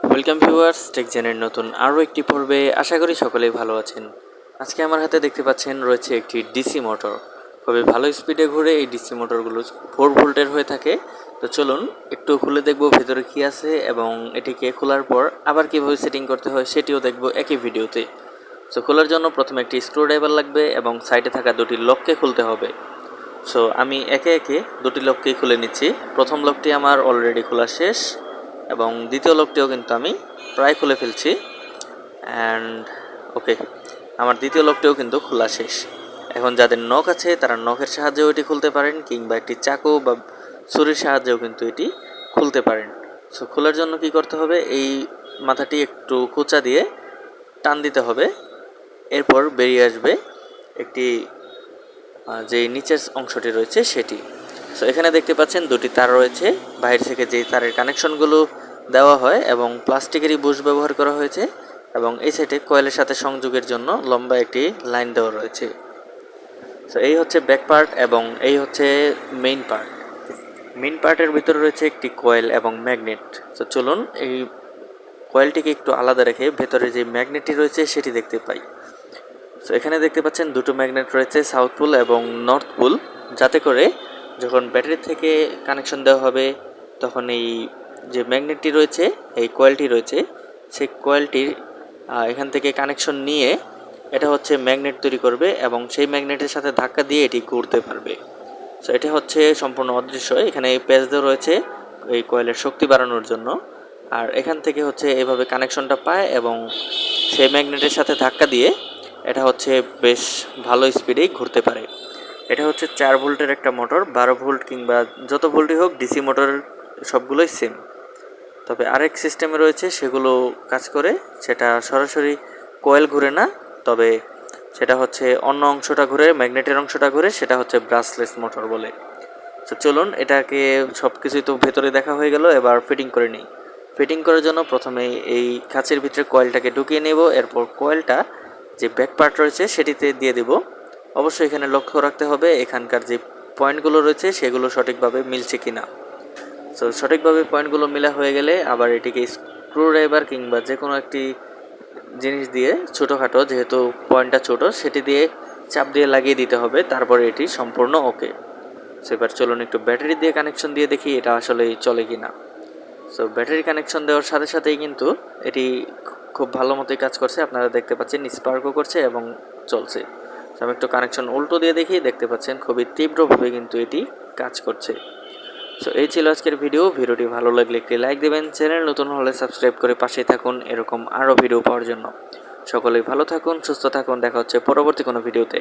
Welcome viewers, টেকজেনের নতুন আরও একটি পর্বে। আশা করি সকলেই ভালো আছেন। আজকে আমার হাতে দেখতে পাচ্ছেন রয়েছে একটি ডিসি মোটর। খুবই ভালো স্পিডে ঘুরে এই ডিসি মোটরগুলো 4 ভোল্টের হয়ে থাকে। তো চলুন একটু খুলে দেখব ভেতরে কি আছে এবং এটিকে খোলার পর আবার কীভাবে সেটিং করতে হয় সেটিও দেখব একই ভিডিওতে। সো খোলার জন্য প্রথমে একটি স্ক্রুড্রাইভার লাগবে এবং সাইডে থাকা দুটি লককে খুলতে হবে। সো আমি একে একে দুটি লককেই খুলে নিচ্ছি। প্রথম লকটি আমার অলরেডি খোলা শেষ এবং দ্বিতীয় লকটিও কিন্তু আমি প্রায় খুলে ফেলছি। অ্যান্ড ওকে, আমার দ্বিতীয় লকটিও কিন্তু খোলা শেষ। এখন যাদের নখ আছে তারা নখের সাহায্যেও এটি খুলতে পারেন, কিংবা একটি চাকু বা ছুরির সাহায্যেও কিন্তু এটি খুলতে পারেন। সো খোলার জন্য কি করতে হবে, এই মাথাটি একটু খোঁচা দিয়ে টান দিতে হবে। এরপর বেরিয়ে আসবে একটি যে নিচের অংশটি রয়েছে সেটি। সো এখানে দেখতে পাচ্ছেন দুটি তার রয়েছে, বাইরে থেকে যে তারের কানেকশনগুলো দেওয়া হয় এবং প্লাস্টিকেরই বুশ ব্যবহার করা হয়েছে, এবং এই সাইডে কয়েলের সাথে সংযোগের জন্য লম্বা একটি লাইন দেওয়া রয়েছে। সো এই হচ্ছে ব্যাক পার্ট এবং এই হচ্ছে মেইন পার্ট। মেইন পার্টের ভিতরে রয়েছে একটি কয়েল এবং ম্যাগনেট। সো চলুন এই কয়েলটিকে একটু আলাদা রেখে ভেতরে যে ম্যাগনেটটি রয়েছে সেটি দেখতে পাই। সো এখানে দেখতে পাচ্ছেন দুটো ম্যাগনেট রয়েছে, সাউথ পোল এবং নর্থ পোল, যাতে করে যখন ব্যাটারি থেকে কানেকশন দেওয়া হবে তখন এই যে ম্যাগনেটটি রয়েছে, এই কয়েলটি রয়েছে, সেই কয়েলটির এখান থেকে কানেকশন নিয়ে এটা হচ্ছে ম্যাগনেট তৈরি করবে এবং সেই ম্যাগনেটের সাথে ধাক্কা দিয়ে এটি ঘুরতে পারবে। সো এটা হচ্ছে সম্পূর্ণ অদৃশ্য। এখানে এই প্যাচ দেওয়া রয়েছে এই কয়েলের শক্তি বাড়ানোর জন্য, আর এখান থেকে হচ্ছে এভাবে কানেকশনটা পায় এবং সেই ম্যাগনেটের সাথে ধাক্কা দিয়ে এটা হচ্ছে বেশ ভালো স্পিডেই ঘুরতে পারে। এটা হচ্ছে 4 ভোল্টের একটা মোটর। 12 ভোল্ট কিংবা যত ভোল্টই হোক, ডিসি মোটরের সবগুলোই সেম। তবে আরেক সিস্টেমে রয়েছে, সেগুলো কাজ করে, সেটা সরাসরি কয়েল ঘুরে না, তবে সেটা হচ্ছে অন্য অংশটা ঘুরে, ম্যাগনেটের অংশটা ঘুরে, সেটা হচ্ছে ব্রাশলেস মোটর বলে। তো চলুন এটাকে সব কিছুই তো ভেতরে দেখা হয়ে গেল, এবার ফিটিং করে নিই। ফিটিং করার জন্য প্রথমে এই কাচের ভিতরে কয়েলটাকে ঢুকিয়ে নেব। এরপর কয়েলটা যে ব্যাক পার্ট রয়েছে সেটিতে দিয়ে দেব। অবশ্যই এখানে লক্ষ্য রাখতে হবে এখানকার যে পয়েন্টগুলো রয়েছে সেগুলো সঠিকভাবে মিলছে কিনা। সো সঠিকভাবে পয়েন্টগুলো মিলা হয়ে গেলে আবার এটিকে স্ক্রুড্রাইভার কিংবা যে কোনো একটি জিনিস দিয়ে, ছোটোখাটো যেহেতু পয়েন্টটা ছোটো, সেটি দিয়ে চাপ দিয়ে লাগিয়ে দিতে হবে, তারপরে এটি সম্পূর্ণ ওকে। সো এবার চলুন একটু ব্যাটারি দিয়ে কানেকশন দিয়ে দেখি এটা আসলেই চলে কি না। সো ব্যাটারি কানেকশন দেওয়ার সাথে সাথেই কিন্তু এটি খুব ভালো মতোই কাজ করছে। আপনারা দেখতে পাচ্ছেন স্পার্কও করছে এবং চলছে। সো আমি একটু কানেকশন উল্টো দিয়ে দেখি, দেখতে পাচ্ছেন খুবই তীব্রভাবে কিন্তু এটি কাজ করছে। সো এই ছিল আজকের ভিডিওটি ভালো লাগলে একটি লাইক দেবেন, চ্যানেল নতুন হলে সাবস্ক্রাইব করে পাশেই থাকুন এরকম আরও ভিডিও পাওয়ার জন্য। সকলেই ভালো থাকুন, সুস্থ থাকুন, দেখা হচ্ছে পরবর্তী কোনো ভিডিওতে।